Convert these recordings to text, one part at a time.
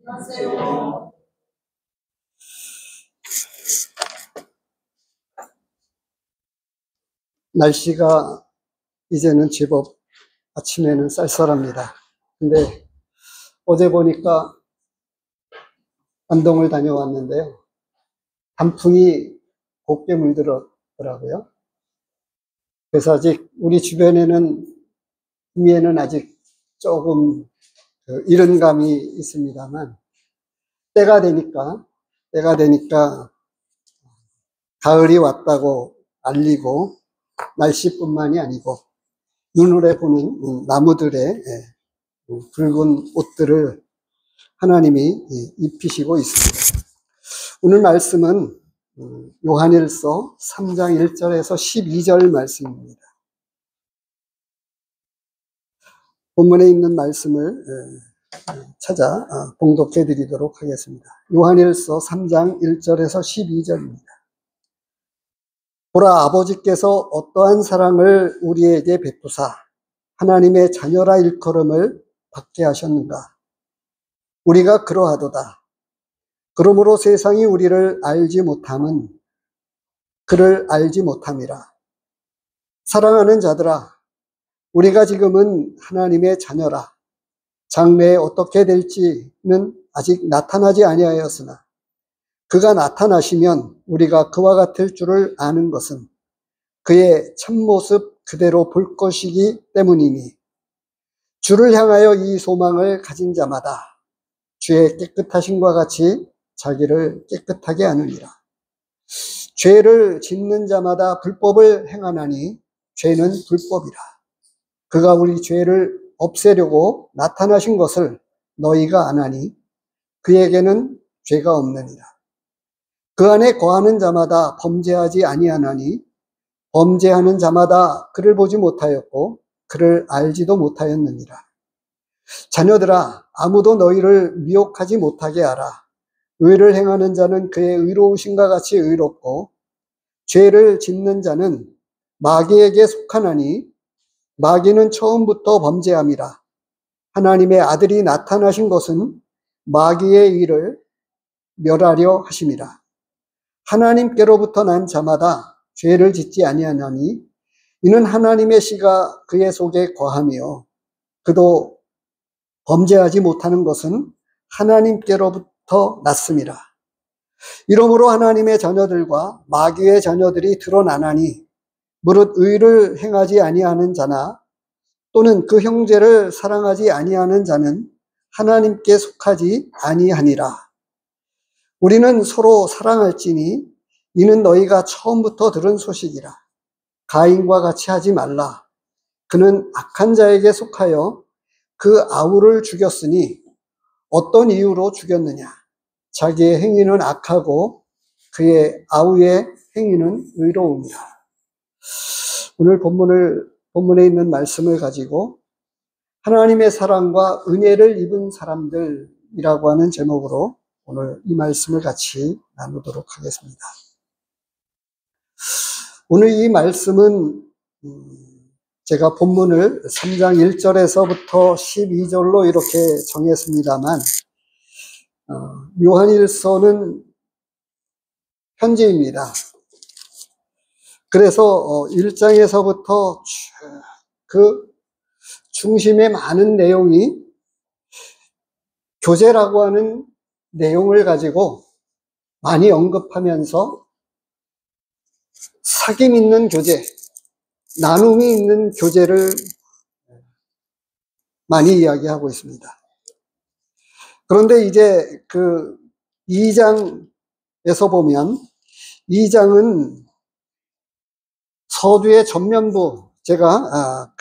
안녕하세요. 날씨가 이제는 제법 아침에는 쌀쌀합니다. 근데 어제 보니까 안동을 다녀왔는데요. 단풍이 곱게 물들었더라고요. 그래서 아직 우리 주변에는, 구미에는 아직 조금 이른 감이 있습니다만, 때가 되니까 가을이 왔다고 알리고, 날씨뿐만이 아니고 눈으로 보는 나무들의 붉은 옷들을 하나님이 입히시고 있습니다. 오늘 말씀은 요한일서 3장 1절에서 12절 말씀입니다. 본문에 있는 말씀을 찾아 봉독해 드리도록 하겠습니다. 요한일서 3장 1절에서 12절입니다. 보라, 아버지께서 어떠한 사랑을 우리에게 베푸사 하나님의 자녀라 일컬음을 받게 하셨는가. 우리가 그러하도다. 그러므로 세상이 우리를 알지 못함은 그를 알지 못함이라. 사랑하는 자들아, 우리가 지금은 하나님의 자녀라. 장래에 어떻게 될지는 아직 나타나지 아니하였으나 그가 나타나시면 우리가 그와 같을 줄을 아는 것은 그의 참모습 그대로 볼 것이기 때문이니, 주를 향하여 이 소망을 가진 자마다 주의 깨끗하심과 같이 자기를 깨끗하게 하느니라. 죄를 짓는 자마다 불법을 행하나니 죄는 불법이라. 그가 우리 죄를 없애려고 나타나신 것을 너희가 아나니 그에게는 죄가 없느니라. 그 안에 거하는 자마다 범죄하지 아니하나니 범죄하는 자마다 그를 보지 못하였고 그를 알지도 못하였느니라. 자녀들아, 아무도 너희를 미혹하지 못하게 하라. 의를 행하는 자는 그의 의로우심과 같이 의롭고 죄를 짓는 자는 마귀에게 속하나니 마귀는 처음부터 범죄함이라. 하나님의 아들이 나타나신 것은 마귀의 일을 멸하려 하심이라. 하나님께로부터 난 자마다 죄를 짓지 아니하나니 이는 하나님의 씨가 그의 속에 거하며 그도 범죄하지 못하는 것은 하나님께로부터 났음이라. 이러므로 하나님의 자녀들과 마귀의 자녀들이 드러나나니 무릇 의를 행하지 아니하는 자나 또는 그 형제를 사랑하지 아니하는 자는 하나님께 속하지 아니하니라. 우리는 서로 사랑할지니 이는 너희가 처음부터 들은 소식이라. 가인과 같이 하지 말라. 그는 악한 자에게 속하여 그 아우를 죽였으니 어떤 이유로 죽였느냐? 자기의 행위는 악하고 그의 아우의 행위는 의로움이라. 오늘 본문에 있는 말씀을 가지고 하나님의 사랑과 은혜를 입은 사람들이라고 하는 제목으로 오늘 이 말씀을 같이 나누도록 하겠습니다. 오늘 이 말씀은 제가 본문을 3장 1절에서부터 12절로 이렇게 정했습니다만, 요한일서는 편지입니다. 그래서 1장에서부터 그 중심의 많은 내용이 교제라고 하는 내용을 가지고 많이 언급하면서 사귐 있는 교제, 나눔이 있는 교제를 많이 이야기하고 있습니다. 그런데 이제 그 2장에서 보면 2장은 서두의 전면부, 제가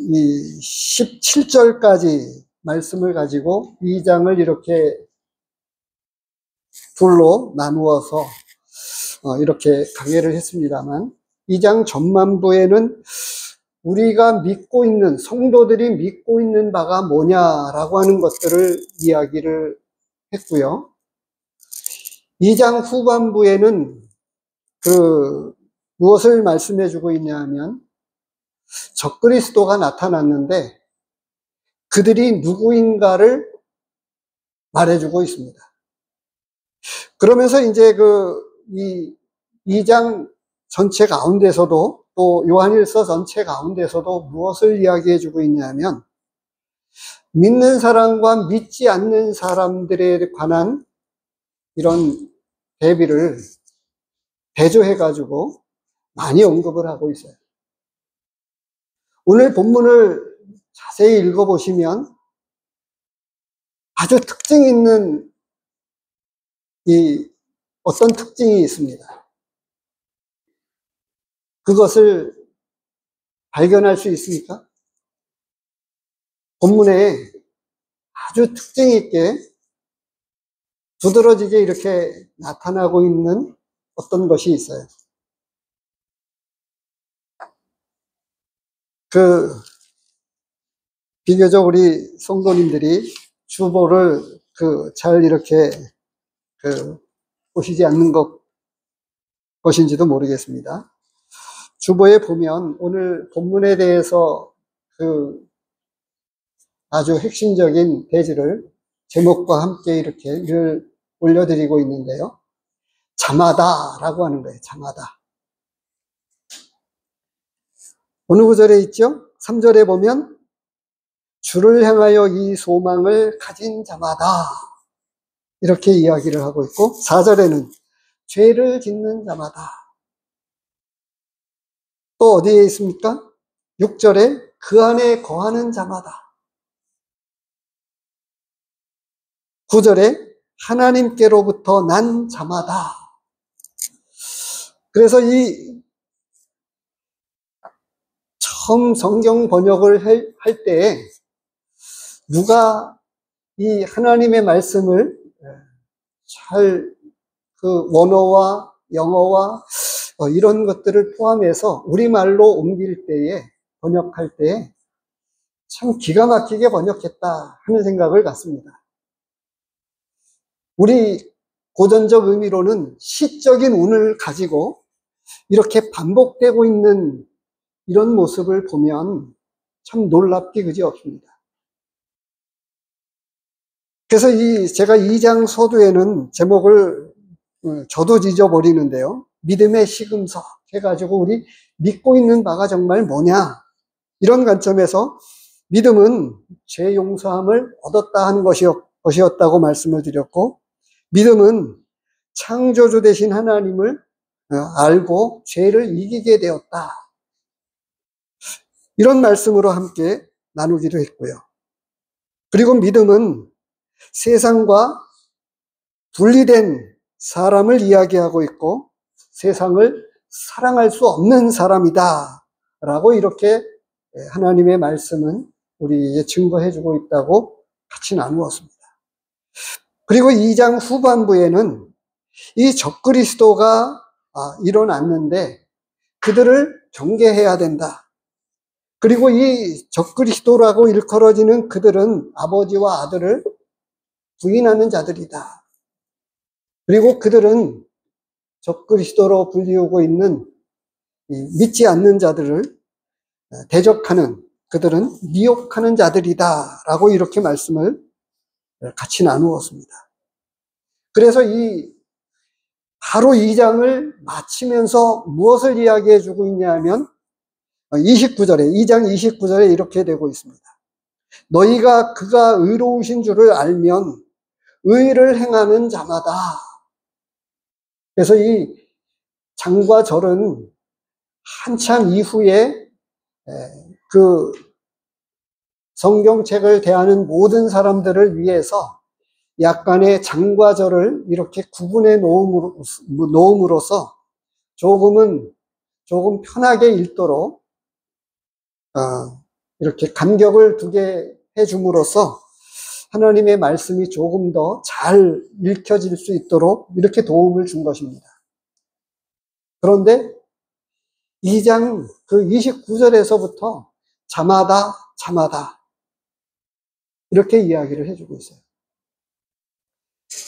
이 17절까지 말씀을 가지고 2장을 이렇게 둘로 나누어서 이렇게 강해를 했습니다만, 2장 전반부에는 우리가 믿고 있는, 성도들이 믿고 있는 바가 뭐냐라고 하는 것들을 이야기를 했고요. 2장 후반부에는 무엇을 말씀해 주고 있냐 하면, 적그리스도가 나타났는데 그들이 누구인가를 말해주고 있습니다. 그러면서 이제 이 2장 전체 가운데서도 또 요한일서 전체 가운데서도 무엇을 이야기해주고 있냐면 믿는 사람과 믿지 않는 사람들에 관한 이런 대비를 대조해가지고 많이 언급을 하고 있어요. 오늘 본문을 자세히 읽어보시면 아주 특징 있는 어떤 특징이 있습니다. 그것을 발견할 수 있습니까? 본문에 아주 특징 있게 두드러지게 이렇게 나타나고 있는 어떤 것이 있어요. 비교적 우리 성도님들이 주보를 잘 이렇게 보시지 않는 것인지도 모르겠습니다. 주보에 보면 오늘 본문에 대해서 아주 핵심적인 대지를 제목과 함께 이렇게 올려드리고 있는데요. 자마다라고 하는 거예요. 자마다. 어느 구절에 있죠? 3절에 보면 주를 향하여 이 소망을 가진 자마다 이렇게 이야기를 하고 있고 4절에는 죄를 짓는 자마다 또 어디에 있습니까? 6절에 그 안에 거하는 자마다 9절에 하나님께로부터 난 자마다. 그래서 처음 성경 번역을 할 때 누가 이 하나님의 말씀을 잘 원어와 영어와 이런 것들을 포함해서 우리말로 옮길 때에 번역할 때에 참 기가 막히게 번역했다 하는 생각을 갖습니다. 우리 고전적 의미로는 시적인 운을 가지고 이렇게 반복되고 있는 이런 모습을 보면 참 놀랍기 그지없습니다. 그래서 제가 2장 서두에는 제목을 저도 잊어버리는데요. 믿음의 시금석 해가지고 우리 믿고 있는 바가 정말 뭐냐 이런 관점에서 믿음은 죄 용서함을 얻었다 하는 것이었다고 말씀을 드렸고 믿음은 창조주 되신 하나님을 알고 죄를 이기게 되었다. 이런 말씀으로 함께 나누기도 했고요. 그리고 믿음은 세상과 분리된 사람을 이야기하고 있고 세상을 사랑할 수 없는 사람이다 라고 이렇게 하나님의 말씀은 우리에게 증거해주고 있다고 같이 나누었습니다. 그리고 2장 후반부에는 이 적그리스도가 일어났는데 그들을 경계해야 된다. 그리고 이 적그리스도라고 일컬어지는 그들은 아버지와 아들을 부인하는 자들이다. 그리고 그들은 적그리스도로 불리우고 있는 믿지 않는 자들을 대적하는 그들은 미혹하는 자들이다 라고 이렇게 말씀을 같이 나누었습니다. 그래서 바로 2장을 마치면서 무엇을 이야기해 주고 있냐 하면 2장 29절에 이렇게 되고 있습니다. 너희가 그가 의로우신 줄을 알면 의를 행하는 자마다. 그래서 이 장과 절은 한참 이후에 성경책을 대하는 모든 사람들을 위해서 약간의 장과 절을 이렇게 구분해 놓음으로써 조금 편하게 읽도록 이렇게 간격을 두게 해줌으로써 하나님의 말씀이 조금 더 잘 읽혀질 수 있도록 이렇게 도움을 준 것입니다. 그런데 2장 29절에서부터 자마다 이렇게 이야기를 해주고 있어요.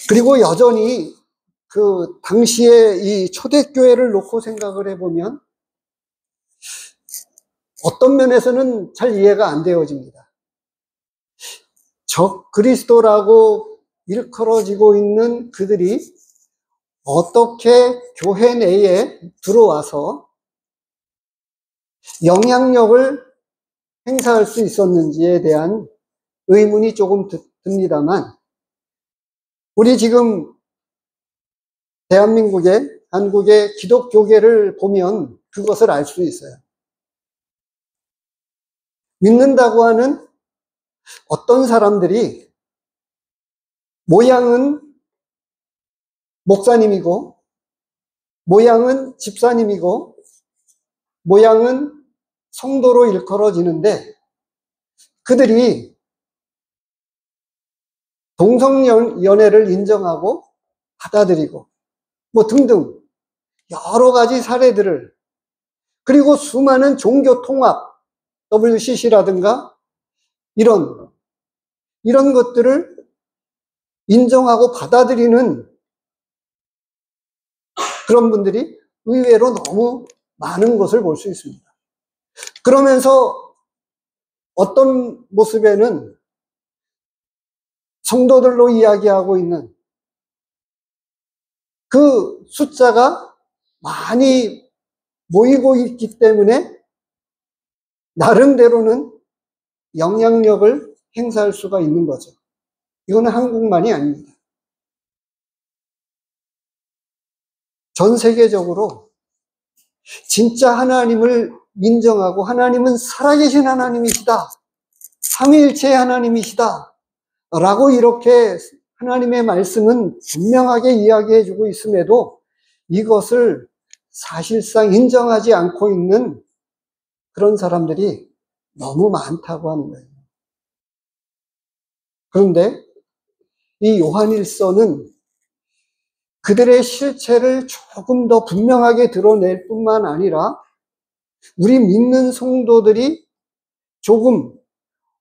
그리고 여전히 당시에 이 초대교회를 놓고 생각을 해보면 어떤 면에서는 잘 이해가 안 되어집니다. 적그리스도라고 일컬어지고 있는 그들이 어떻게 교회 내에 들어와서 영향력을 행사할 수 있었는지에 대한 의문이 조금 듭니다만, 우리 지금 대한민국의, 한국의 기독교계를 보면 그것을 알 수 있어요. 믿는다고 하는 어떤 사람들이 모양은 목사님이고, 모양은 집사님이고, 모양은 성도로 일컬어지는데, 그들이 동성연애를 인정하고 받아들이고 뭐 등등 여러 가지 사례들을, 그리고 수많은 종교 통합 WCC라든가 이런 것들을 인정하고 받아들이는 그런 분들이 의외로 너무 많은 것을 볼 수 있습니다. 그러면서 어떤 모습에는 성도들로 이야기하고 있는 그 숫자가 많이 모이고 있기 때문에 나름대로는 영향력을 행사할 수가 있는 거죠. 이거는 한국만이 아닙니다. 전 세계적으로 진짜 하나님을 인정하고 하나님은 살아계신 하나님이시다, 삼위일체의 하나님이시다 라고 이렇게 하나님의 말씀은 분명하게 이야기해주고 있음에도 이것을 사실상 인정하지 않고 있는 그런 사람들이 너무 많다고 하는 거예요. 그런데 이 요한일서는 그들의 실체를 조금 더 분명하게 드러낼 뿐만 아니라 우리 믿는 성도들이 조금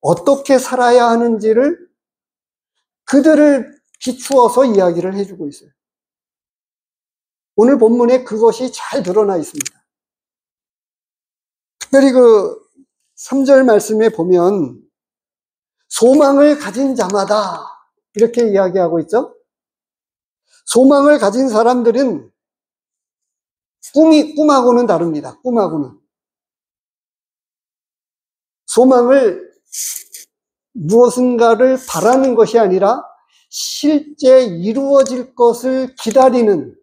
어떻게 살아야 하는지를 그들을 비추어서 이야기를 해주고 있어요. 오늘 본문에 그것이 잘 드러나 있습니다. 특별히 그 3절 말씀에 보면 소망을 가진 자마다 이렇게 이야기하고 있죠. 소망을 가진 사람들은 꿈하고는 다릅니다. 꿈하고는. 소망을 무엇인가를 바라는 것이 아니라 실제 이루어질 것을 기다리는,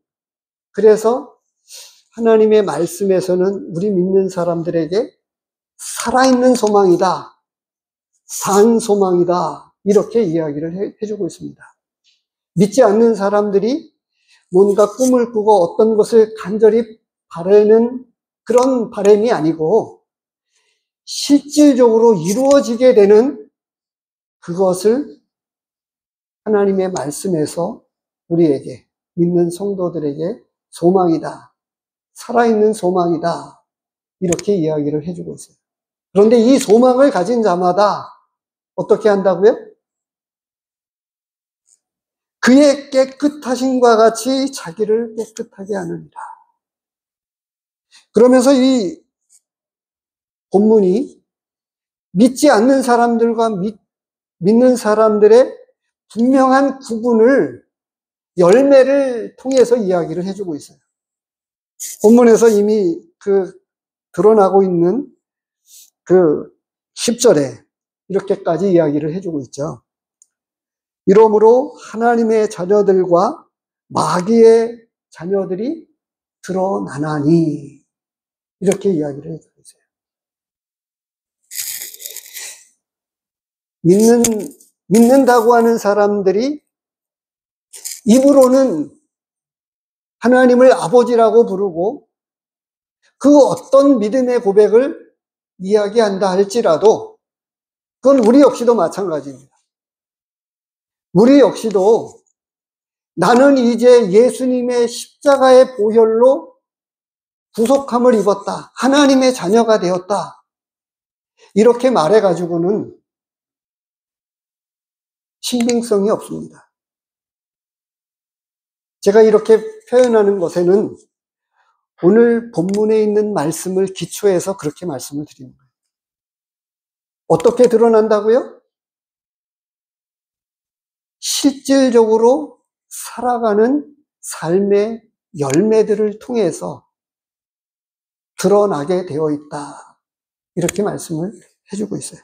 그래서 하나님의 말씀에서는 우리 믿는 사람들에게 살아있는 소망이다, 산 소망이다, 이렇게 이야기를 해주고 있습니다. 믿지 않는 사람들이 뭔가 꿈을 꾸고 어떤 것을 간절히 바라는 그런 바람이 아니고 실질적으로 이루어지게 되는 그것을 하나님의 말씀에서 우리에게, 믿는 성도들에게 소망이다, 살아있는 소망이다, 이렇게 이야기를 해주고 있어요. 그런데 이 소망을 가진 자마다 어떻게 한다고요? 그의 깨끗하심과 같이 자기를 깨끗하게 하느니라. 그러면서 이 본문이 믿지 않는 사람들과 믿는 사람들의 분명한 구분을 열매를 통해서 이야기를 해주고 있어요. 본문에서 이미 드러나고 있는 10절에 이렇게까지 이야기를 해주고 있죠. 이러므로 하나님의 자녀들과 마귀의 자녀들이 드러나나니, 이렇게 이야기를 해주고 있어요. 믿는다고 하는 사람들이 입으로는 하나님을 아버지라고 부르고 그 어떤 믿음의 고백을 이야기한다 할지라도 그건 우리 역시도 마찬가지입니다. 우리 역시도 나는 이제 예수님의 십자가의 보혈로 구속함을 입었다, 하나님의 자녀가 되었다, 이렇게 말해가지고는 신빙성이 없습니다. 제가 이렇게 표현하는 것에는 오늘 본문에 있는 말씀을 기초해서 그렇게 말씀을 드리는 거예요. 어떻게 드러난다고요? 실질적으로 살아가는 삶의 열매들을 통해서 드러나게 되어 있다. 이렇게 말씀을 해주고 있어요.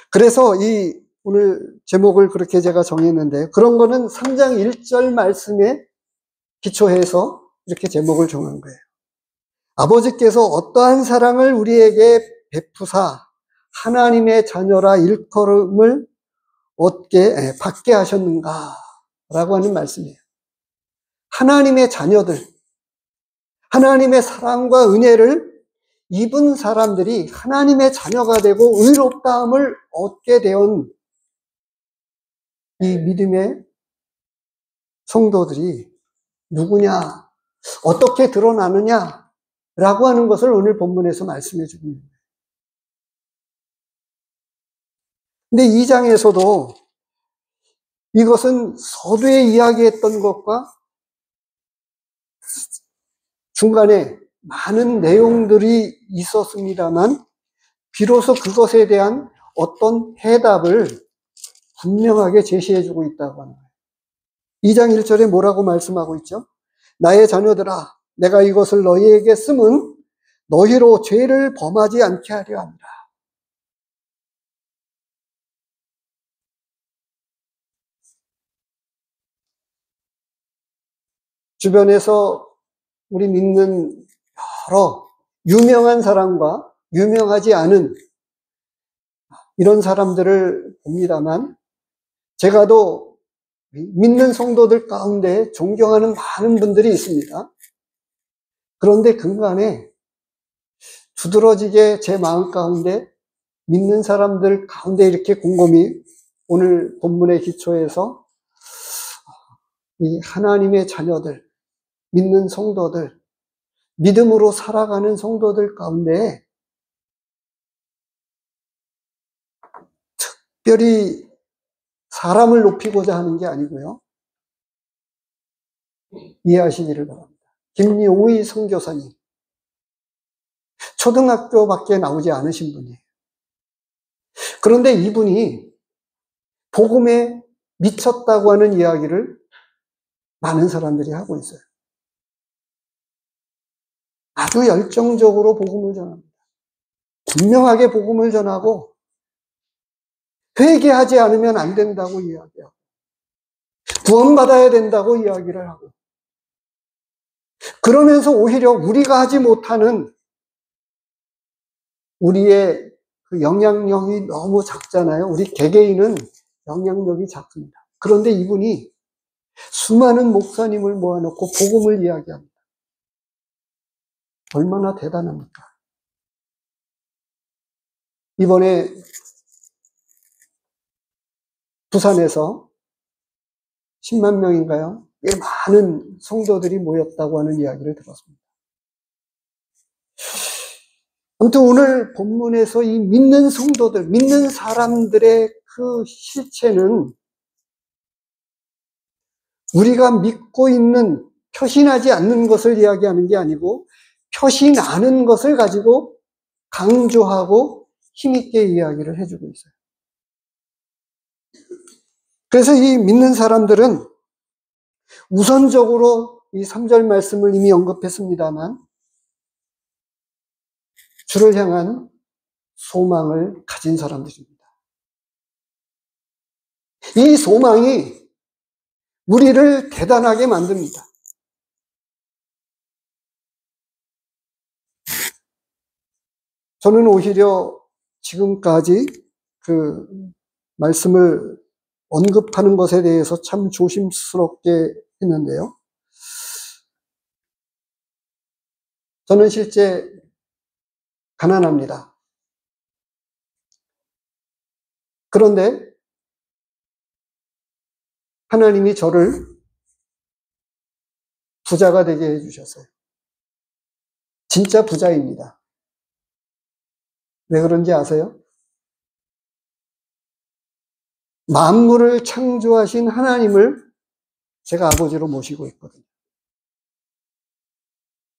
그래서 이 오늘 제목을 그렇게 제가 정했는데, 그런 거는 3장 1절 말씀에 기초해서 이렇게 제목을 정한 거예요. 아버지께서 어떠한 사랑을 우리에게 베푸사 하나님의 자녀라 일컬음을 받게 하셨는가 라고 하는 말씀이에요. 하나님의 자녀들, 하나님의 사랑과 은혜를 입은 사람들이 하나님의 자녀가 되고 의롭다함을 얻게 된 이 믿음의 성도들이 누구냐, 어떻게 드러나느냐라고 하는 것을 오늘 본문에서 말씀해 주고 있는 거예요. 근데 이 장에서도 이것은 서두에 이야기했던 것과 중간에 많은 내용들이 있었습니다만 비로소 그것에 대한 어떤 해답을 분명하게 제시해 주고 있다고 하는 거예요. 2장 1절에 뭐라고 말씀하고 있죠? 나의 자녀들아, 내가 이것을 너희에게 쓰면 너희로 죄를 범하지 않게 하려 합니다. 주변에서 우리 믿는 여러 유명한 사람과 유명하지 않은 이런 사람들을 봅니다만, 제가 또 믿는 성도들 가운데 존경하는 많은 분들이 있습니다. 그런데 그간에 두드러지게 제 마음 가운데 믿는 사람들 가운데 이렇게 곰곰이 오늘 본문의 기초에서 이 하나님의 자녀들, 믿는 성도들, 믿음으로 살아가는 성도들 가운데 특별히 사람을 높이고자 하는 게 아니고요. 이해하시기를 바랍니다. 김용의 선교사님, 초등학교밖에 나오지 않으신 분이에요. 그런데 이분이 복음에 미쳤다고 하는 이야기를 많은 사람들이 하고 있어요. 아주 열정적으로 복음을 전합니다. 분명하게 복음을 전하고 회개하지 않으면 안 된다고 이야기하고 구원받아야 된다고 이야기를 하고, 그러면서 오히려 우리가 하지 못하는 우리의 그 영향력이 너무 작잖아요. 우리 개개인은 영향력이 작습니다. 그런데 이분이 수많은 목사님을 모아놓고 복음을 이야기합니다. 얼마나 대단합니까? 이번에 부산에서 10만 명인가요? 꽤 많은 성도들이 모였다고 하는 이야기를 들었습니다. 아무튼 오늘 본문에서 이 믿는 성도들, 믿는 사람들의 그 실체는 우리가 믿고 있는, 표신하지 않는 것을 이야기하는 게 아니고 표신하는 것을 가지고 강조하고 힘있게 이야기를 해주고 있어요. 그래서 이 믿는 사람들은 우선적으로 이 3절 말씀을 이미 언급했습니다만 주를 향한 소망을 가진 사람들입니다. 이 소망이 우리를 대단하게 만듭니다. 저는 오히려 지금까지 그 말씀을 언급하는 것에 대해서 참 조심스럽게 했는데요. 저는 실제 가난합니다. 그런데 하나님이 저를 부자가 되게 해주셨어요. 진짜 부자입니다. 왜 그런지 아세요? 만물을 창조하신 하나님을 제가 아버지로 모시고 있거든요.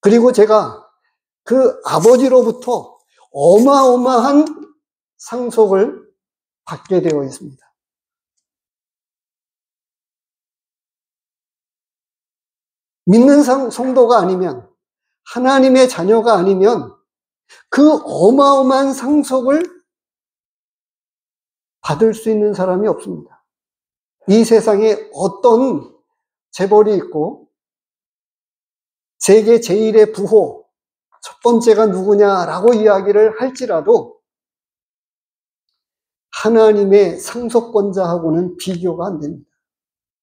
그리고 제가 그 아버지로부터 어마어마한 상속을 받게 되어 있습니다. 믿는 성도가 아니면, 하나님의 자녀가 아니면 그 어마어마한 상속을 받을 수 있는 사람이 없습니다. 이 세상에 어떤 재벌이 있고 세계 제1의 부호 첫 번째가 누구냐라고 이야기를 할지라도 하나님의 상속권자하고는 비교가 안 됩니다.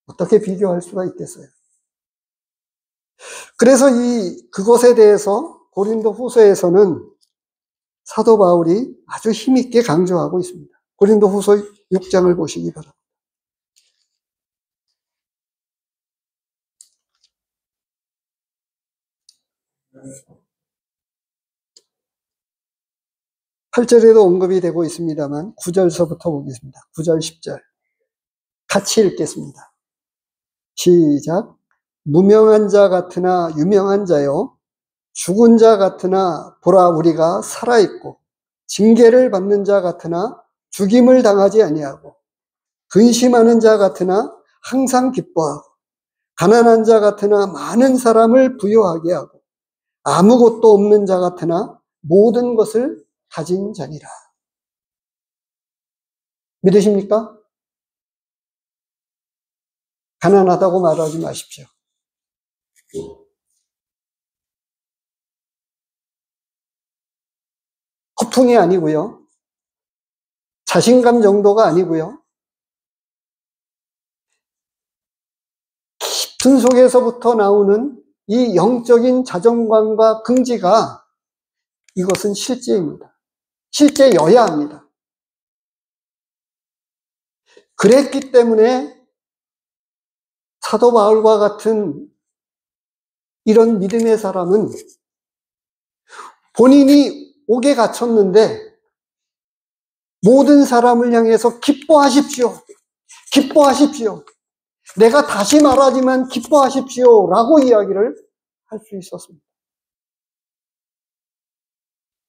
어떻게 비교할 수가 있겠어요? 그래서 그것에 대해서 고린도 후서에서는 사도 바울이 아주 힘있게 강조하고 있습니다. 고린도 후서 6장을 보시기 바랍니다. 8절에도 언급이 되고 있습니다만 9절서부터 보겠습니다. 9절, 10절 같이 읽겠습니다. 시작. 무명한 자 같으나 유명한 자요, 죽은 자 같으나 보라 우리가 살아있고, 징계를 받는 자 같으나 죽임을 당하지 아니하고, 근심하는 자 같으나 항상 기뻐하고, 가난한 자 같으나 많은 사람을 부유하게 하고, 아무것도 없는 자 같으나 모든 것을 가진 자니라. 믿으십니까? 가난하다고 말하지 마십시오. 허풍이 아니고요, 자신감 정도가 아니고요, 깊은 속에서부터 나오는 이 영적인 자존감과 긍지가, 이것은 실제입니다. 실제여야 합니다. 그랬기 때문에 사도 바울과 같은 이런 믿음의 사람은 본인이 옥에 갇혔는데 모든 사람을 향해서 기뻐하십시오. 기뻐하십시오. 내가 다시 말하지만 기뻐하십시오. 라고 이야기를 할 수 있었습니다.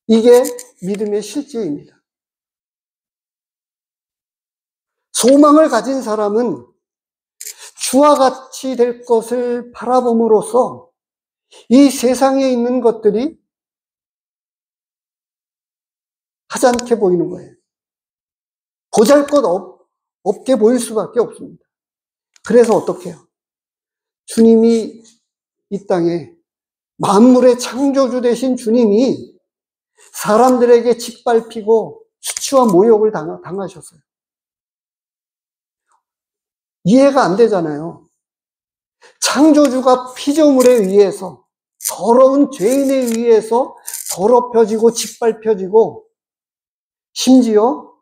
이게 믿음의 실제입니다. 소망을 가진 사람은 주와 같이 될 것을 바라봄으로써 이 세상에 있는 것들이 하찮게 보이는 거예요. 보잘것없게 보일 수밖에 없습니다. 그래서 어떻게 해요? 주님이 이 땅에 만물의 창조주 되신 주님이 사람들에게 짓밟히고 수치와 모욕을 당하셨어요. 이해가 안 되잖아요. 창조주가 피조물에 의해서, 더러운 죄인에 의해서 더럽혀지고 짓밟혀지고 심지어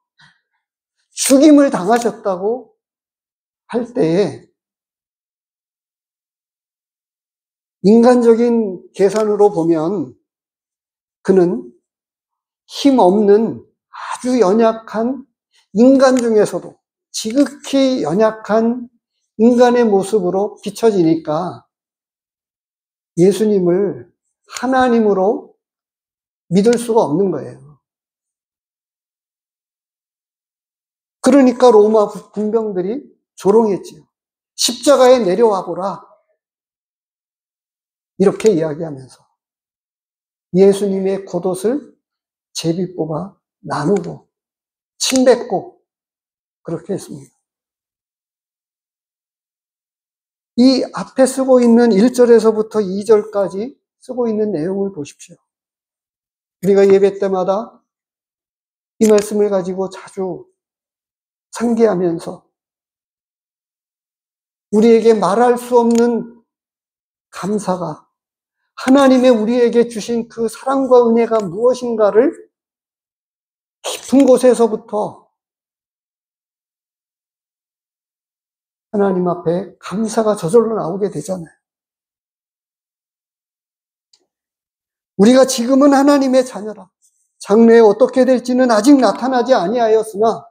죽임을 당하셨다고 할 때에 인간적인 계산으로 보면 그는 힘없는 아주 연약한 인간 중에서도 지극히 연약한 인간의 모습으로 비춰지니까 예수님을 하나님으로 믿을 수가 없는 거예요. 그러니까 로마 군병들이 조롱했지요. 십자가에 내려와 보라. 이렇게 이야기하면서 예수님의 겉옷을 제비 뽑아 나누고 침뱉고 그렇게 했습니다. 이 앞에 쓰고 있는 1절에서부터 2절까지 쓰고 있는 내용을 보십시오. 우리가 예배 때마다 이 말씀을 가지고 자주 상기하면서 우리에게 말할 수 없는 감사가, 하나님의 우리에게 주신 그 사랑과 은혜가 무엇인가를 깊은 곳에서부터 하나님 앞에 감사가 저절로 나오게 되잖아요. 우리가 지금은 하나님의 자녀라. 장래에 어떻게 될지는 아직 나타나지 아니하였으나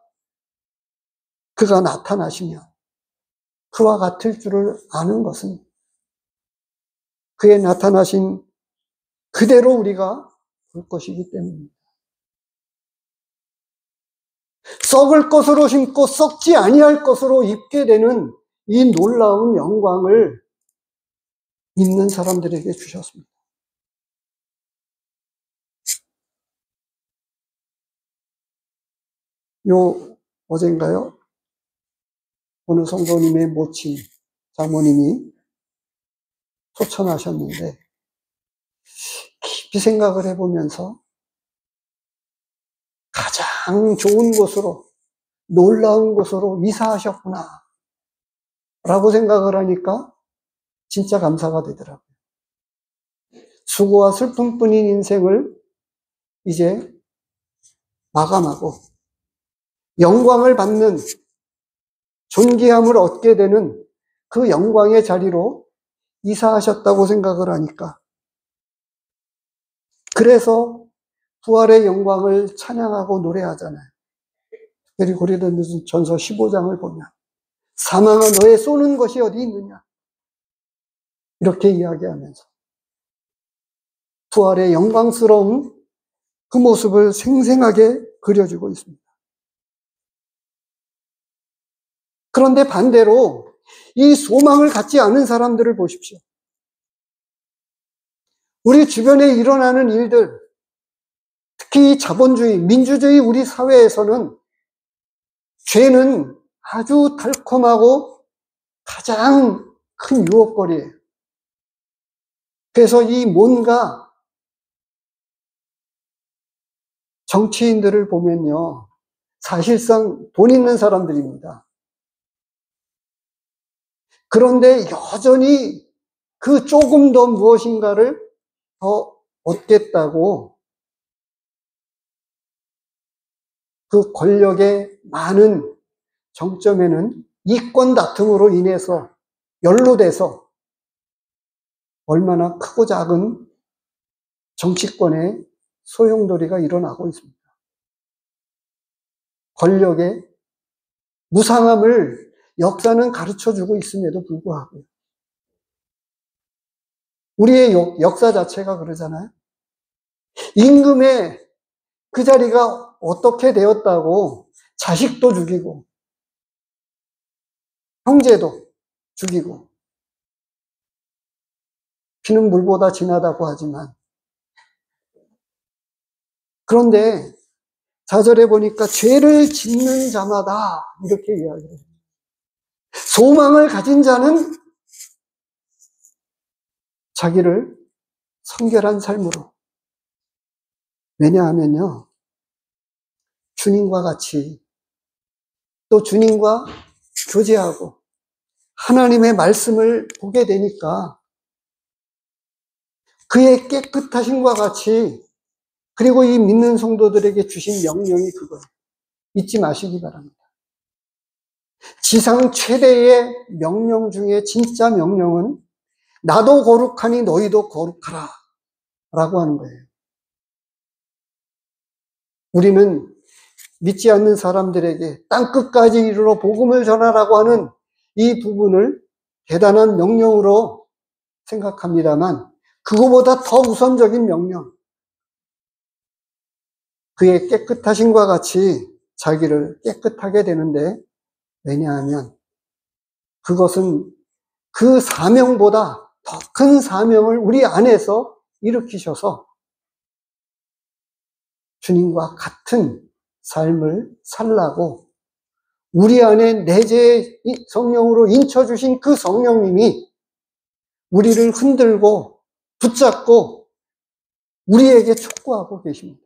그가 나타나시면 그와 같을 줄을 아는 것은 그의 나타나신 그대로 우리가 볼 것이기 때문입니다. 썩을 것으로 심고 썩지 아니할 것으로 입게 되는 이 놀라운 영광을 믿는 사람들에게 주셨습니다. 어젠가요? 어느 성도님의 모친 장모님이 소천하셨는데 깊이 생각을 해보면서 가장 좋은 곳으로, 놀라운 곳으로 이사하셨구나 라고 생각을 하니까 진짜 감사가 되더라고요. 수고와 슬픔뿐인 인생을 이제 마감하고 영광을 받는, 존귀함을 얻게 되는 그 영광의 자리로 이사하셨다고 생각을 하니까, 그래서 부활의 영광을 찬양하고 노래하잖아요. 특별히 고린도전서 15장을 보면 사망아 너의 쏘는 것이 어디 있느냐 이렇게 이야기하면서 부활의 영광스러운 그 모습을 생생하게 그려주고 있습니다. 그런데 반대로 이 소망을 갖지 않은 사람들을 보십시오. 우리 주변에 일어나는 일들, 특히 자본주의, 민주주의 우리 사회에서는 죄는 아주 달콤하고 가장 큰 유혹거리예요. 그래서 이 뭔가 정치인들을 보면요, 사실상 돈 있는 사람들입니다. 그런데 여전히 그 조금 더 무엇인가를 더 얻겠다고 그 권력의 많은 정점에는 이권 다툼으로 인해서 연루돼서 얼마나 크고 작은 정치권의 소용돌이가 일어나고 있습니다. 권력의 무상함을 역사는 가르쳐주고 있음에도 불구하고 우리의 역사 자체가 그러잖아요. 임금의 그 자리가 어떻게 되었다고 자식도 죽이고 형제도 죽이고 피는 물보다 진하다고 하지만, 그런데 4절에 보니까 죄를 짓는 자마다 이렇게 이야기를 해요. 소망을 가진 자는 자기를 성결한 삶으로, 왜냐하면요 주님과 같이 또 주님과 교제하고 하나님의 말씀을 보게 되니까 그의 깨끗하심과 같이, 그리고 이 믿는 성도들에게 주신 명령이 그거예요. 잊지 마시기 바랍니다. 지상 최대의 명령 중에 진짜 명령은 나도 거룩하니 너희도 거룩하라 라고 하는 거예요. 우리는 믿지 않는 사람들에게 땅끝까지 이르러 복음을 전하라고 하는 이 부분을 대단한 명령으로 생각합니다만, 그거보다 더 우선적인 명령, 그의 깨끗하심과 같이 자기를 깨끗하게 되는데, 왜냐하면 그것은 그 사명보다 더 큰 사명을 우리 안에서 일으키셔서 주님과 같은 삶을 살라고 우리 안에 내재 성령으로 인쳐주신 그 성령님이 우리를 흔들고 붙잡고 우리에게 촉구하고 계십니다.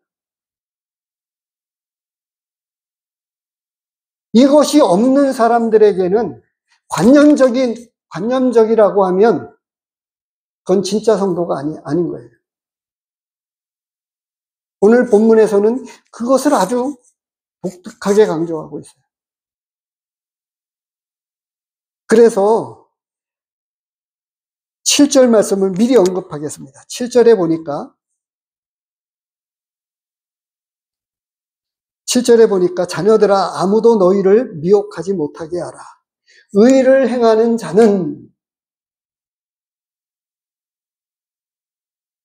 이것이 없는 사람들에게는 관념적이라고 하면 그건 진짜 성도가 아닌 거예요. 오늘 본문에서는 그것을 아주 독특하게 강조하고 있어요. 그래서 7절 말씀을 미리 언급하겠습니다. 7절에 보니까 자녀들아 아무도 너희를 미혹하지 못하게 하라. 의를 행하는 자는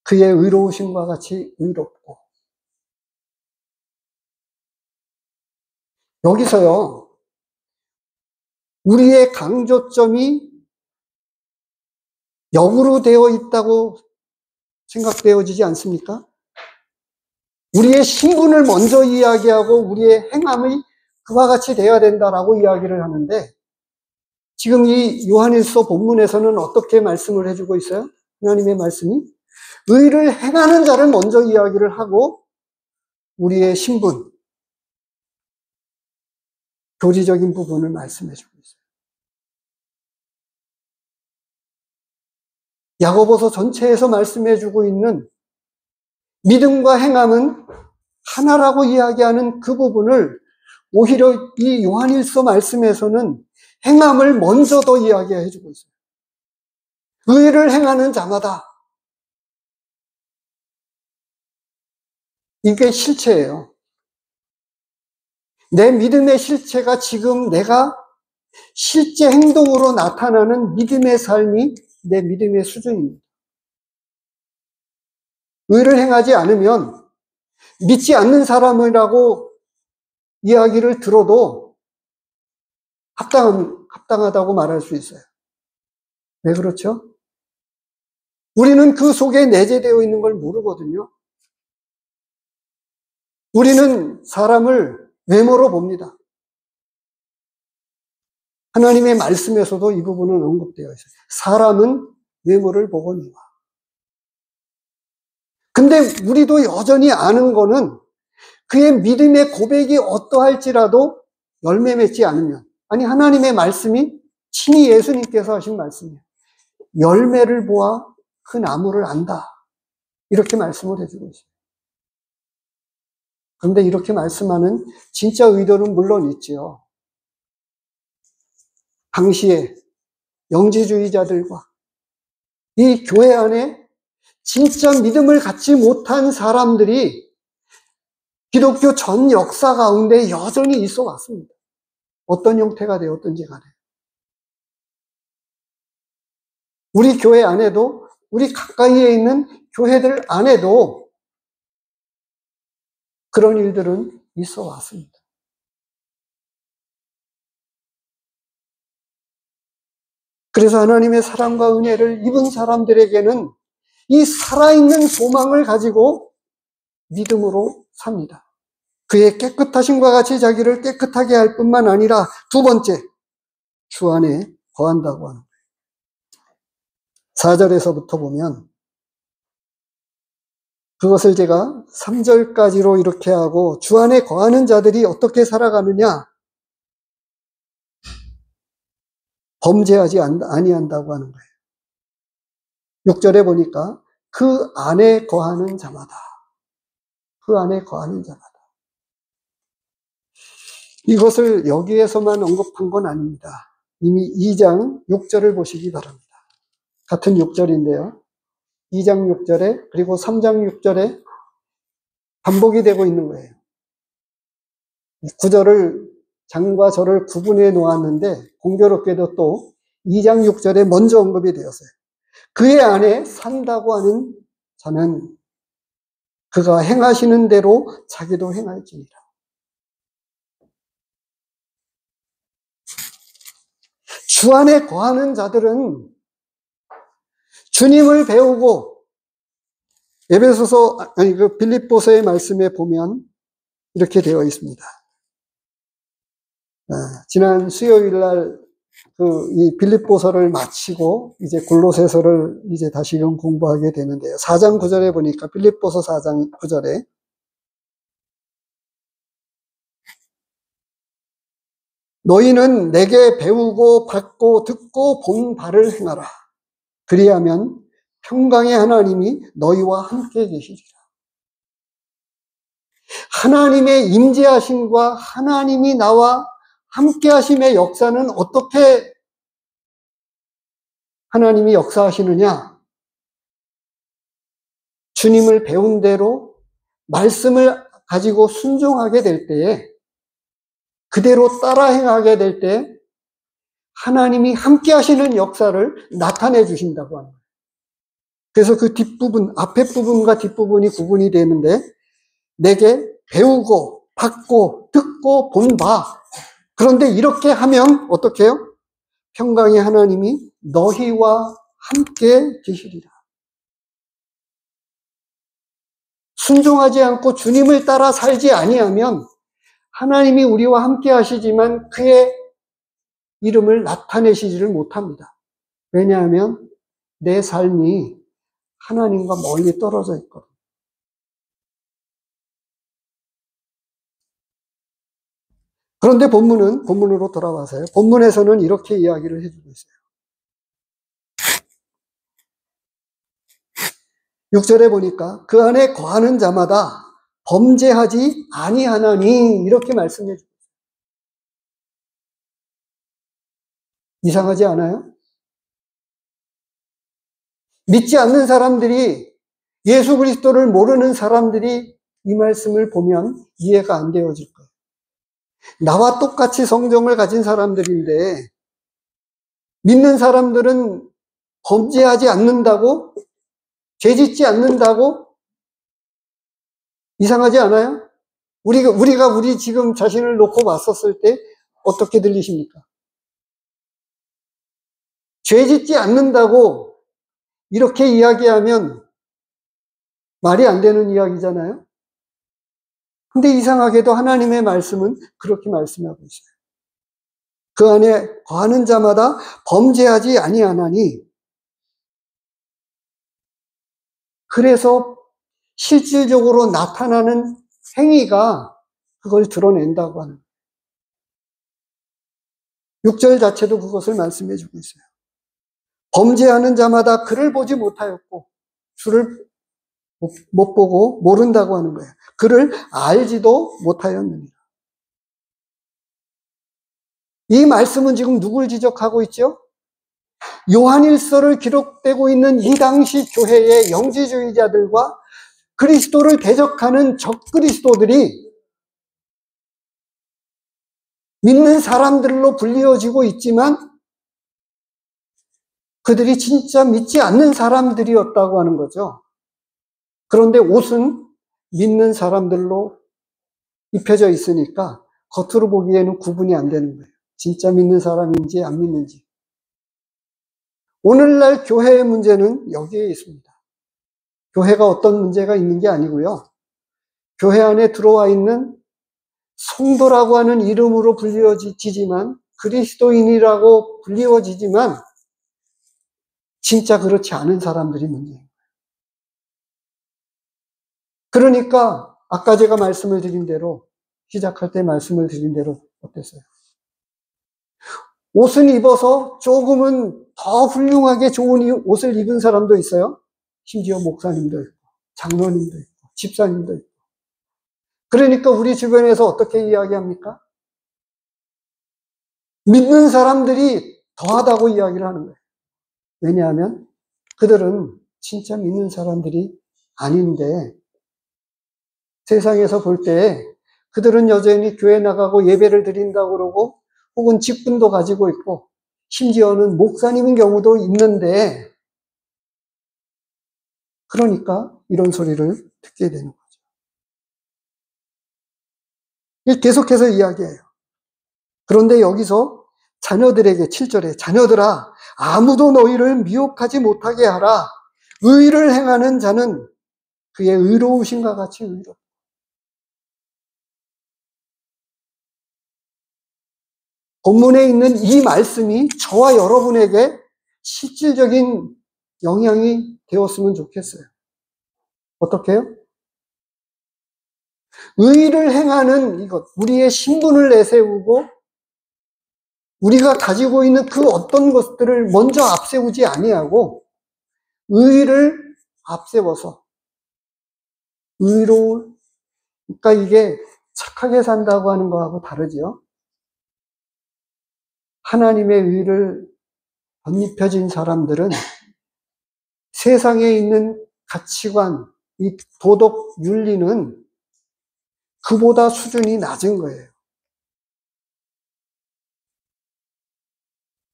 그의 의로우심과 같이 의롭고. 여기서요, 우리의 강조점이 역으로 되어 있다고 생각되어지지 않습니까? 우리의 신분을 먼저 이야기하고 우리의 행함이 그와 같이 되어야 된다라고 이야기를 하는데, 지금 이 요한일서 본문에서는 어떻게 말씀을 해주고 있어요? 하나님의 말씀이 의를 행하는 자를 먼저 이야기를 하고 우리의 신분, 교리적인 부분을 말씀해주고 있어요. 야고보서 전체에서 말씀해주고 있는 믿음과 행함은 하나라고 이야기하는 그 부분을 오히려 이 요한일서 말씀에서는 행함을 먼저 더 이야기해주고 있어요. 의를 행하는 자마다. 이게 실체예요. 내 믿음의 실체가 지금 내가 실제 행동으로 나타나는 믿음의 삶이 내 믿음의 수준입니다. 의를 행하지 않으면 믿지 않는 사람이라고 이야기를 들어도 합당하다고 말할 수 있어요. 왜 그렇죠? 우리는 그 속에 내재되어 있는 걸 모르거든요. 우리는 사람을 외모로 봅니다. 하나님의 말씀에서도 이 부분은 언급되어 있어요. 사람은 외모를 보거니와. 근데 우리도 여전히 아는 거는 그의 믿음의 고백이 어떠할지라도 열매 맺지 않으면, 아니 하나님의 말씀이 친히 예수님께서 하신 말씀이에요. 열매를 보아 그 나무를 안다. 이렇게 말씀을 해주고 있어요. 그런데 이렇게 말씀하는 진짜 의도는 물론 있지요. 당시에 영지주의자들과 이 교회 안에 진짜 믿음을 갖지 못한 사람들이 기독교 전 역사 가운데 여전히 있어 왔습니다. 어떤 형태가 되었든지 간에. 우리 교회 안에도, 우리 가까이에 있는 교회들 안에도 그런 일들은 있어 왔습니다. 그래서 하나님의 사랑과 은혜를 입은 사람들에게는 이 살아있는 소망을 가지고 믿음으로 삽니다. 그의 깨끗하심과 같이 자기를 깨끗하게 할 뿐만 아니라 두 번째, 주 안에 거한다고 하는 거예요. 4절에서부터 보면 그것을 제가 3절까지로 이렇게 하고 주 안에 거하는 자들이 어떻게 살아가느냐? 범죄하지 아니한다고 하는 거예요. 6절에 보니까 그 안에 거하는 자마다, 그 안에 거하는 자마다. 이것을 여기에서만 언급한 건 아닙니다. 이미 2장 6절을 보시기 바랍니다. 같은 6절인데요. 2장 6절에 그리고 3장 6절에 반복이 되고 있는 거예요. 구절을 장과 절을 구분해 놓았는데 공교롭게도 또 2장 6절에 먼저 언급이 되었어요. 그의 안에 산다고 하는 자는 그가 행하시는 대로 자기도 행할지니라. 주 안에 거하는 자들은 주님을 배우고 빌립보서의 말씀에 보면 이렇게 되어 있습니다. 지난 수요일 날 이 빌립보서를 마치고 이제 골로새서를 이제 다시금 공부하게 되는데요. 4장 9절에 보니까 빌립보서 4장 9절에 너희는 내게 배우고 받고 듣고 본 바를 행하라. 그리하면 평강의 하나님이 너희와 함께 계시리라. 하나님의 임재하심과 하나님이 나와 함께 하심의 역사는 어떻게 하나님이 역사하시느냐? 주님을 배운 대로 말씀을 가지고 순종하게 될 때에 그대로 따라 행하게 될 때 하나님이 함께 하시는 역사를 나타내 주신다고 합니다. 그래서 그 뒷부분, 앞에 부분과 뒷부분이 구분이 되는데 내게 배우고 받고 듣고 본 바 그런데 이렇게 하면 어떻게 해요? 평강의 하나님이 너희와 함께 계시리라. 순종하지 않고 주님을 따라 살지 아니하면 하나님이 우리와 함께 하시지만 그의 이름을 나타내시지를 못합니다. 왜냐하면 내 삶이 하나님과 멀리 떨어져 있거든요. 그런데 본문으로 돌아와서요. 본문에서는 이렇게 이야기를 해주고 있어요. 6절에 보니까 그 안에 거하는 자마다 범죄하지 아니하나니 이렇게 말씀해 주고 있어요. 이상하지 않아요? 믿지 않는 사람들이, 예수 그리스도를 모르는 사람들이 이 말씀을 보면 이해가 안 되어질 거예요. 나와 똑같이 성경을 가진 사람들인데 믿는 사람들은 범죄하지 않는다고? 죄짓지 않는다고? 이상하지 않아요? 우리 지금 자신을 놓고 봤었을 때 어떻게 들리십니까? 죄짓지 않는다고 이렇게 이야기하면 말이 안 되는 이야기잖아요? 근데 이상하게도 하나님의 말씀은 그렇게 말씀하고 있어요. 그 안에 거하는 자마다 범죄하지 아니하나니, 그래서 실질적으로 나타나는 행위가 그걸 드러낸다고 하는 거예요. 6절 자체도 그것을 말씀해 주고 있어요. 범죄하는 자마다 그를 보지 못하였고 주를 못 보고 모른다고 하는 거예요. 그를 알지도 못하였느니라. 이 말씀은 지금 누굴 지적하고 있죠? 요한일서를 기록되고 있는 이 당시 교회의 영지주의자들과 그리스도를 대적하는 적그리스도들이 믿는 사람들로 불리워지고 있지만 그들이 진짜 믿지 않는 사람들이었다고 하는 거죠. 그런데 옷은 믿는 사람들로 입혀져 있으니까 겉으로 보기에는 구분이 안 되는 거예요. 진짜 믿는 사람인지 안 믿는지. 오늘날 교회의 문제는 여기에 있습니다. 교회가 어떤 문제가 있는 게 아니고요. 교회 안에 들어와 있는 성도라고 하는 이름으로 불리워지지만, 그리스도인이라고 불리워지지만 진짜 그렇지 않은 사람들이 문제예요. 그러니까 아까 제가 말씀을 드린 대로, 시작할 때 말씀을 드린 대로 어땠어요? 옷을 입어서 조금은 더 훌륭하게 좋은 옷을 입은 사람도 있어요. 심지어 목사님도 있고, 장로님도 있고, 집사님도 있고. 그러니까 우리 주변에서 어떻게 이야기합니까? 믿는 사람들이 더하다고 이야기를 하는 거예요. 왜냐하면 그들은 진짜 믿는 사람들이 아닌데, 세상에서 볼 때 그들은 여전히 교회 나가고 예배를 드린다고 그러고 혹은 직분도 가지고 있고 심지어는 목사님인 경우도 있는데, 그러니까 이런 소리를 듣게 되는 거죠. 계속해서 이야기해요. 그런데 여기서 자녀들에게 7절에 자녀들아 아무도 너희를 미혹하지 못하게 하라. 의를 행하는 자는 그의 의로우신가 같이 의롭다. 본문에 있는 이 말씀이 저와 여러분에게 실질적인 영향이 되었으면 좋겠어요. 어떻게요? 의를 행하는 이것, 우리의 신분을 내세우고 우리가 가지고 있는 그 어떤 것들을 먼저 앞세우지 아니하고 의를 앞세워서 의로울, 그러니까 이게 착하게 산다고 하는 거하고 다르죠. 하나님의 의를 덧입혀진 사람들은 세상에 있는 가치관, 이 도덕 윤리는 그보다 수준이 낮은 거예요.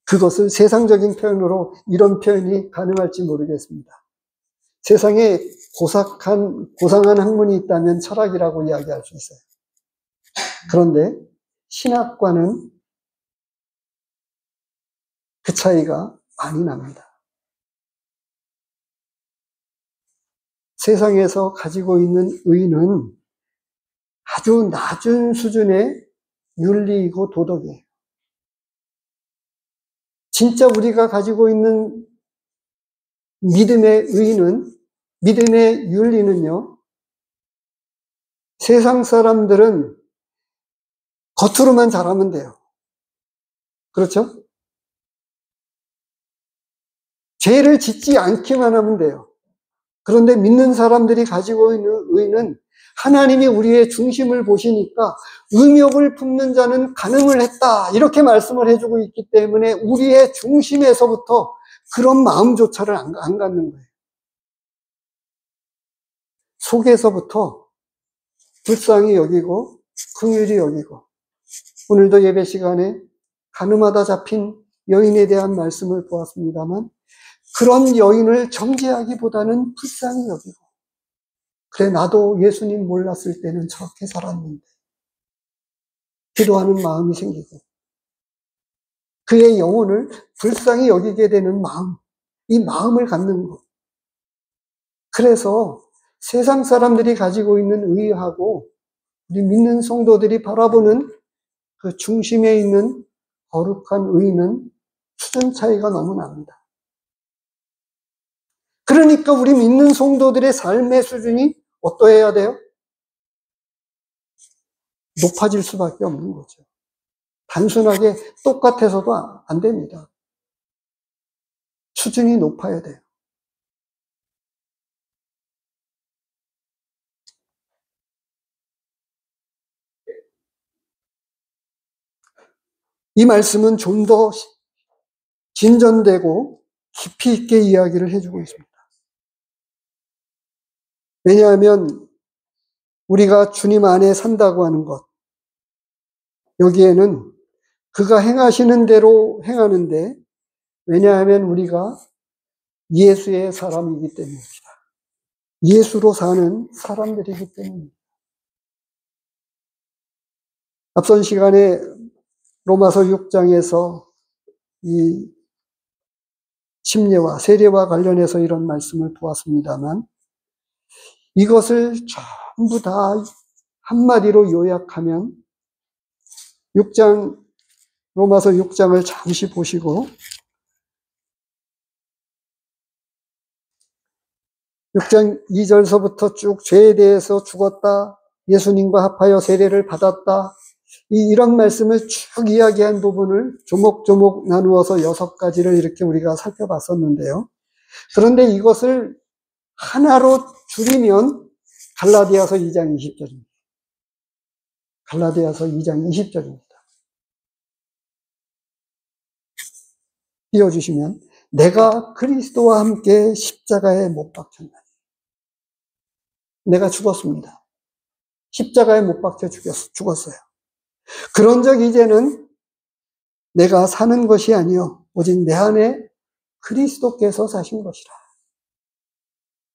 그것을 세상적인 표현으로 이런 표현이 가능할지 모르겠습니다. 세상에 고상한 학문이 있다면 철학이라고 이야기할 수 있어요. 그런데 신학과는 그 차이가 많이 납니다. 세상에서 가지고 있는 의는 아주 낮은 수준의 윤리이고 도덕이에요. 진짜 우리가 가지고 있는 믿음의 의는, 믿음의 윤리는요, 세상 사람들은 겉으로만 잘하면 돼요. 그렇죠? 죄를 짓지 않기만 하면 돼요. 그런데 믿는 사람들이 가지고 있는 의는 하나님이 우리의 중심을 보시니까 의욕을 품는 자는 간음을 했다. 이렇게 말씀을 해주고 있기 때문에 우리의 중심에서부터 그런 마음조차를 안 갖는 거예요. 속에서부터 불쌍히 여기고 긍휼히 여기고, 오늘도 예배 시간에 간음하다 잡힌 여인에 대한 말씀을 보았습니다만, 그런 여인을 정죄하기보다는 불쌍히 여기고, 그래 나도 예수님 몰랐을 때는 저렇게 살았는데 기도하는 마음이 생기고, 그의 영혼을 불쌍히 여기게 되는 마음, 이 마음을 갖는 것. 그래서 세상 사람들이 가지고 있는 의하고 우리 믿는 성도들이 바라보는 그 중심에 있는 거룩한 의는 수준 차이가 너무 납니다. 그러니까 우리 믿는 성도들의 삶의 수준이 어떠해야 돼요? 높아질 수밖에 없는 거죠. 단순하게 똑같아서도 안 됩니다. 수준이 높아야 돼요. 이 말씀은 좀 더 진전되고 깊이 있게 이야기를 해주고 있습니다. 왜냐하면 우리가 주님 안에 산다고 하는 것, 여기에는 그가 행하시는 대로 행하는데, 왜냐하면 우리가 예수의 사람이기 때문입니다. 예수로 사는 사람들이기 때문입니다. 앞선 시간에 로마서 6장에서 이 침례와 세례와 관련해서 이런 말씀을 보았습니다만, 이것을 전부 다 한마디로 요약하면 로마서 6장을 잠시 보시고 6장 2절서부터 쭉 죄에 대해서 죽었다, 예수님과 합하여 세례를 받았다, 이런 말씀을 쭉 이야기한 부분을 조목조목 나누어서 6가지를 이렇게 우리가 살펴봤었는데요. 그런데 이것을 하나로 줄이면 갈라디아서 2장 20절입니다. 갈라디아서 2장 20절입니다. 띄워주시면, 내가 그리스도와 함께 십자가에 못 박혔나니. 내가 죽었습니다. 십자가에 못 박혀 죽었어요. 그런즉 이제는 내가 사는 것이 아니요 오직 내 안에 그리스도께서 사신 것이라.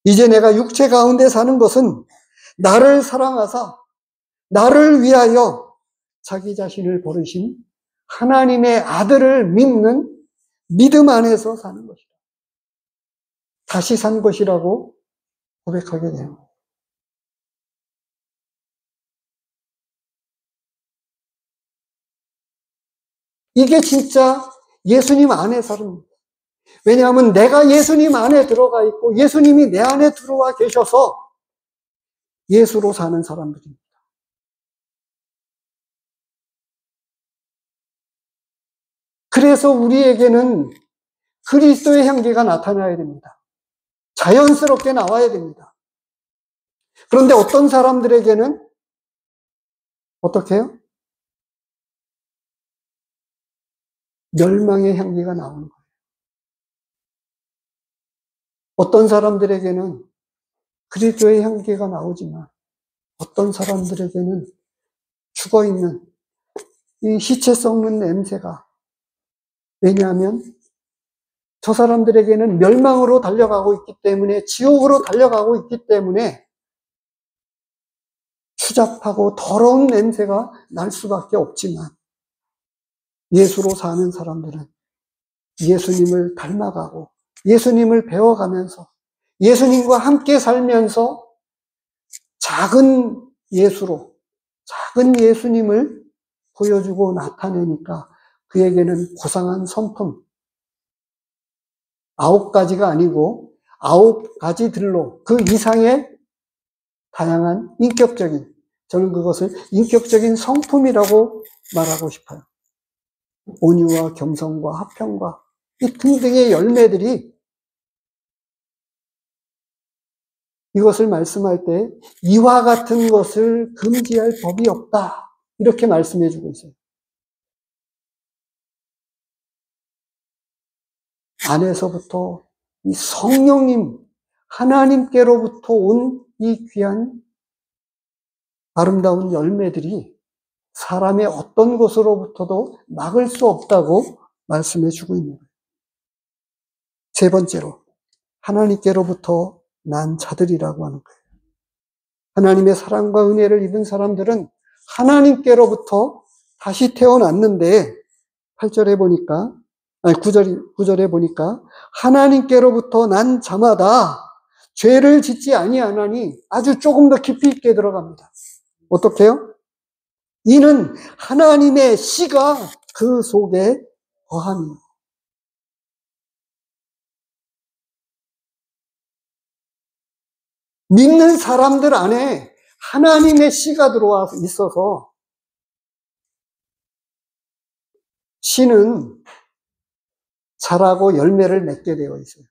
이제 내가 육체 가운데 사는 것은 나를 사랑하사 나를 위하여 자기 자신을 버리신 하나님의 아들을 믿는 믿음 안에서 사는 것이다. 다시 산 것이라고 고백하게 돼요. 이게 진짜 예수님 안에 사는, 왜냐하면 내가 예수님 안에 들어가 있고 예수님이 내 안에 들어와 계셔서 예수로 사는 사람들입니다. 그래서 우리에게는 그리스도의 향기가 나타나야 됩니다. 자연스럽게 나와야 됩니다. 그런데 어떤 사람들에게는 어떻게 해요? 멸망의 향기가 나오는 거예요. 어떤 사람들에게는 그리스도의 향기가 나오지만 어떤 사람들에게는 죽어있는 이 시체 썩는 냄새가, 왜냐하면 저 사람들에게는 멸망으로 달려가고 있기 때문에, 지옥으로 달려가고 있기 때문에 추잡하고 더러운 냄새가 날 수밖에 없지만, 예수로 사는 사람들은 예수님을 닮아가고 예수님을 배워가면서 예수님과 함께 살면서 작은 예수로, 작은 예수님을 보여주고 나타내니까 그에게는 고상한 성품, 9가지가 아니고 9가지들로 그 이상의 다양한 인격적인, 저는 그것을 인격적인 성품이라고 말하고 싶어요. 온유와 겸손과 화평과 이 등등의 열매들이 이것을 말씀할 때 이와 같은 것을 금지할 법이 없다. 이렇게 말씀해 주고 있어요. 안에서부터 이 성령님, 하나님께로부터 온 이 귀한 아름다운 열매들이 사람의 어떤 것으로부터도 막을 수 없다고 말씀해 주고 있는 거예요. 세 번째로, 하나님께로부터 난 자들이라고 하는 거예요. 하나님의 사랑과 은혜를 입은 사람들은 하나님께로부터 다시 태어났는데 8절에 보니까, 아니 9절에 보니까 하나님께로부터 난 자마다 죄를 짓지 아니하나니 아주 조금 더 깊이 있게 들어갑니다. 어떻게 해요? 이는 하나님의 씨가 그 속에 거하니. 믿는 사람들 안에 하나님의 씨가 들어와 있어서 씨는 자라고 열매를 맺게 되어 있어요.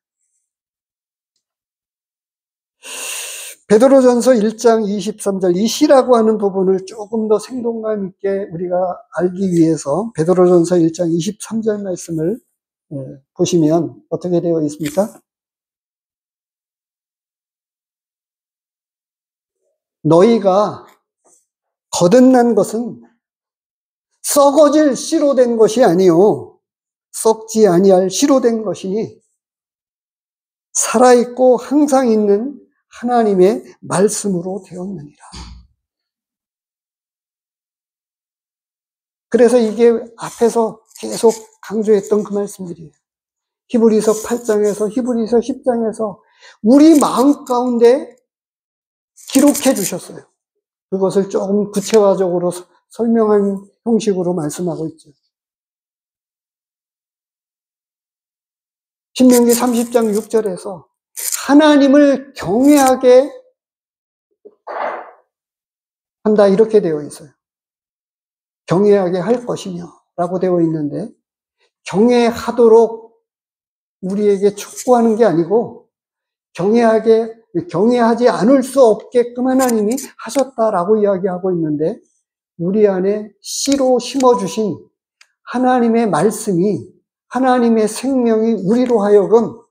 베드로전서 1장 23절 이 씨라고 하는 부분을 조금 더 생동감 있게 우리가 알기 위해서 베드로전서 1장 23절 말씀을 보시면 어떻게 되어 있습니까? 너희가 거듭난 것은 썩어질 씨로 된 것이 아니요 썩지 아니할 씨로 된 것이니 살아있고 항상 있는 하나님의 말씀으로 되었느니라. 그래서 이게 앞에서 계속 강조했던 그 말씀들이에요. 히브리서 8장에서 히브리서 10장에서 우리 마음 가운데 기록해 주셨어요. 그것을 조금 구체화적으로 설명한 형식으로 말씀하고 있죠. 신명기 30장 6절에서 하나님을 경외하게 한다 이렇게 되어 있어요. 경외하게 할 것이며 라고 되어 있는데 경외하도록 우리에게 촉구하는 게 아니고 경외하지 않을 수 없게끔 하나님이 하셨다라고 이야기하고 있는데 우리 안에 씨로 심어주신 하나님의 말씀이 하나님의 생명이 우리로 하여금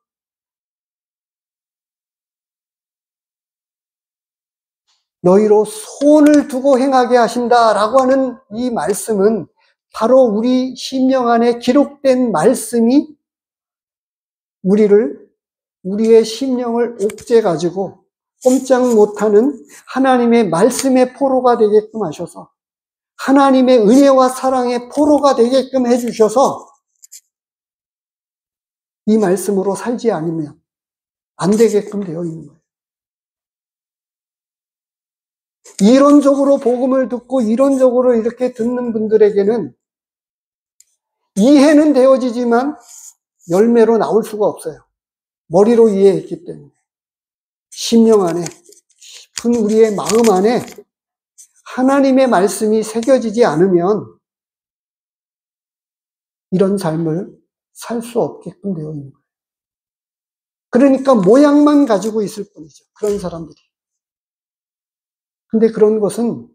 너희로 손을 두고 행하게 하신다라고 하는 이 말씀은 바로 우리 심령 안에 기록된 말씀이 우리의 심령을 옥죄 가지고 꼼짝 못하는 하나님의 말씀의 포로가 되게끔 하셔서 하나님의 은혜와 사랑의 포로가 되게끔 해주셔서 이 말씀으로 살지 않으면 안 되게끔 되어 있는 거예요. 이론적으로 복음을 듣고 이론적으로 이렇게 듣는 분들에게는 이해는 되어지지만 열매로 나올 수가 없어요. 머리로 이해했기 때문에. 심령 안에, 깊은 우리의 마음 안에 하나님의 말씀이 새겨지지 않으면 이런 삶을 살 수 없게끔 되어 있는 거예요. 그러니까 모양만 가지고 있을 뿐이죠. 그런 사람들이. 근데 그런 것은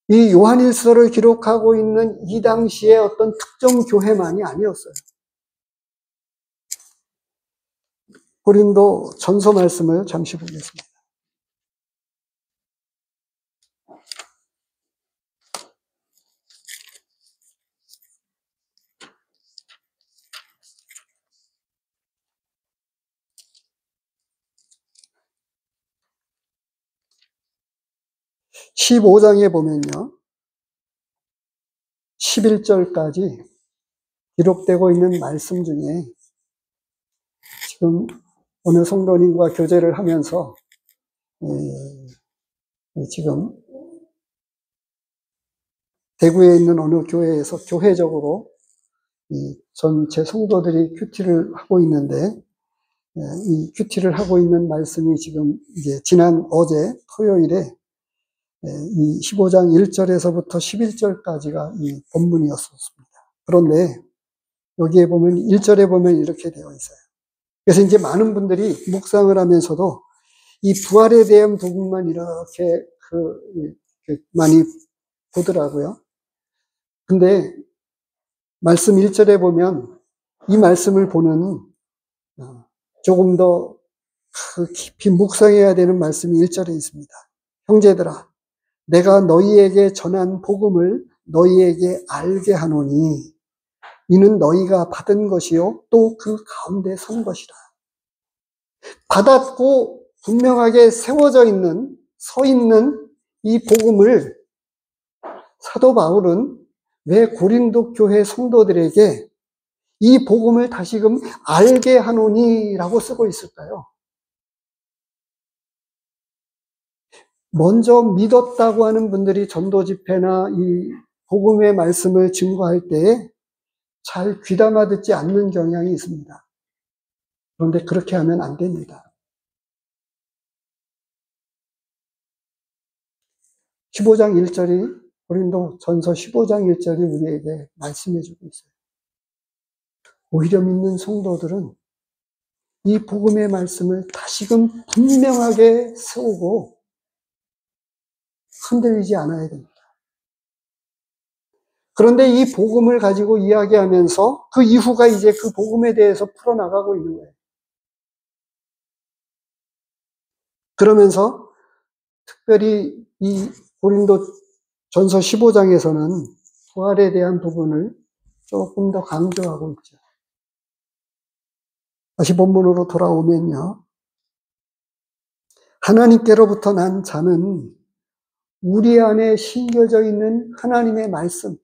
이 요한일서를 기록하고 있는 이 당시의 어떤 특정 교회만이 아니었어요. 고린도 전서 말씀을 잠시 보겠습니다. (15장에) 보면요 11절까지 기록되고 있는 말씀 중에 지금 어느 성도님과 교제를 하면서 지금 대구에 있는 어느 교회에서 교회적으로 전체 성도들이 큐티를 하고 있는데, 이 큐티를 하고 있는 말씀이 지금 이제 지난 어제 토요일에 이 15장 1절에서부터 11절까지가 이 본문이었습니다. 그런데 여기에 보면 1절에 보면 이렇게 되어 있어요. 그래서 이제 많은 분들이 묵상을 하면서도 이 부활에 대한 부분만 이렇게 많이 보더라고요. 근데 말씀 1절에 보면 이 말씀을 보는 조금 더 깊이 묵상해야 되는 말씀이 1절에 있습니다. 형제들아, 내가 너희에게 전한 복음을 너희에게 알게 하노니 이는 너희가 받은 것이요 또 그 가운데 선 것이라. 받았고 분명하게 세워져 있는, 서 있는 이 복음을 사도 바울은 왜 고린도 교회 성도들에게 이 복음을 다시금 알게 하노니 라고 쓰고 있을까요? 먼저 믿었다고 하는 분들이 전도 집회나 이 복음의 말씀을 증거할 때에 잘 귀담아 듣지 않는 경향이 있습니다. 그런데 그렇게 하면 안 됩니다. 15장 1절이 고린도 전서 15장 1절이 우리에게 말씀해 주고 있어요. 오히려 믿는 성도들은 이 복음의 말씀을 다시금 분명하게 세우고 흔들리지 않아야 됩니다. 그런데 이 복음을 가지고 이야기하면서 그 이후가 이제 그 복음에 대해서 풀어나가고 있는 거예요. 그러면서 특별히 이 고린도 전서 15장에서는 부활에 대한 부분을 조금 더 강조하고 있죠. 다시 본문으로 돌아오면요. 하나님께로부터 난 자는 우리 안에 심겨져 있는 하나님의 말씀,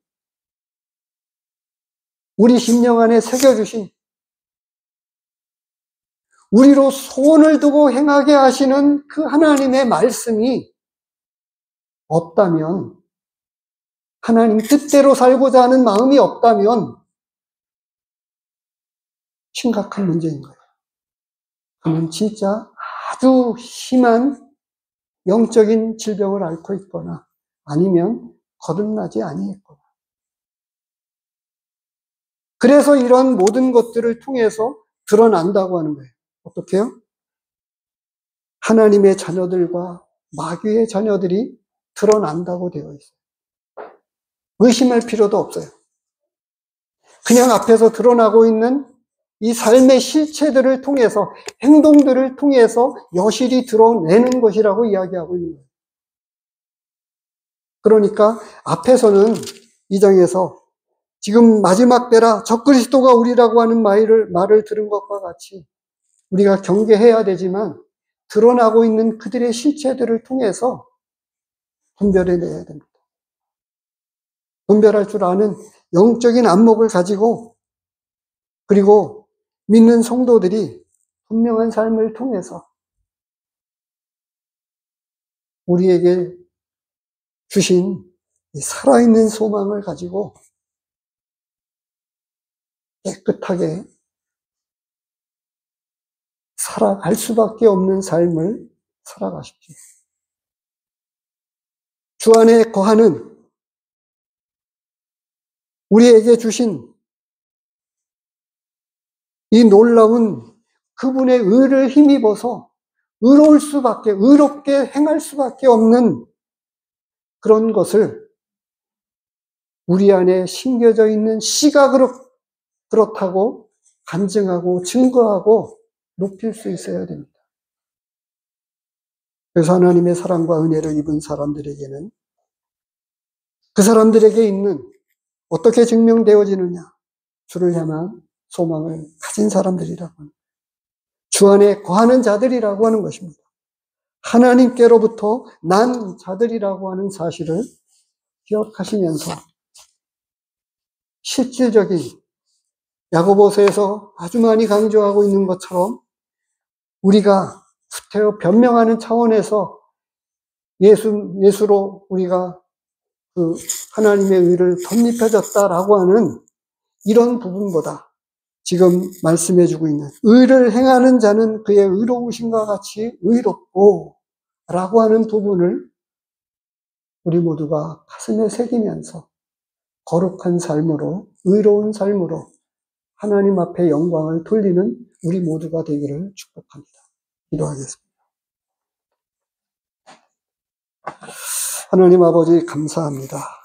우리 심령 안에 새겨주신, 우리로 소원을 두고 행하게 하시는 그 하나님의 말씀이 없다면, 하나님 뜻대로 살고자 하는 마음이 없다면 심각한 문제인 거예요. 그는 진짜 아주 심한 영적인 질병을 앓고 있거나 아니면 거듭나지 아니했거나. 그래서 이런 모든 것들을 통해서 드러난다고 하는 거예요. 어떻게요? 하나님의 자녀들과 마귀의 자녀들이 드러난다고 되어 있어요. 의심할 필요도 없어요. 그냥 앞에서 드러나고 있는 이 삶의 실체들을 통해서, 행동들을 통해서 여실히 드러내는 것이라고 이야기하고 있는 거예요. 그러니까 앞에서는 이 장에서 지금 마지막 때라 적그리스도가 우리라고 하는 말을 들은 것과 같이 우리가 경계해야 되지만 드러나고 있는 그들의 실체들을 통해서 분별해내야 됩니다. 분별할 줄 아는 영적인 안목을 가지고, 그리고 믿는 성도들이 분명한 삶을 통해서 우리에게 주신 살아있는 소망을 가지고 깨끗하게 살아갈 수밖에 없는 삶을 살아가십시오. 주 안에 거하는, 우리에게 주신 이 놀라운 그분의 의를 힘입어서 의롭게 행할 수밖에 없는 그런 것을 우리 안에 심겨져 있는 씨가 그렇다고 간증하고 증거하고 높일 수 있어야 됩니다. 그래서 하나님의 사랑과 은혜를 입은 사람들에게는 그 사람들에게 있는, 어떻게 증명되어지느냐, 주를 향한 소망을 가진 사람들이라고 합니다. 주 안에 거하는 자들이라고 하는 것입니다. 하나님께로부터 난 자들이라고 하는 사실을 기억하시면서 실질적인, 야고보서에서 아주 많이 강조하고 있는 것처럼 우리가 후퇴어 변명하는 차원에서 예수로 우리가 그 하나님의 의를 덧입혀졌다라고 하는 이런 부분보다 지금 말씀해주고 있는 의를 행하는 자는 그의 의로우심과 같이 의롭고 라고 하는 부분을 우리 모두가 가슴에 새기면서 거룩한 삶으로, 의로운 삶으로 하나님 앞에 영광을 돌리는 우리 모두가 되기를 축복합니다. 기도하겠습니다. 하나님 아버지 감사합니다.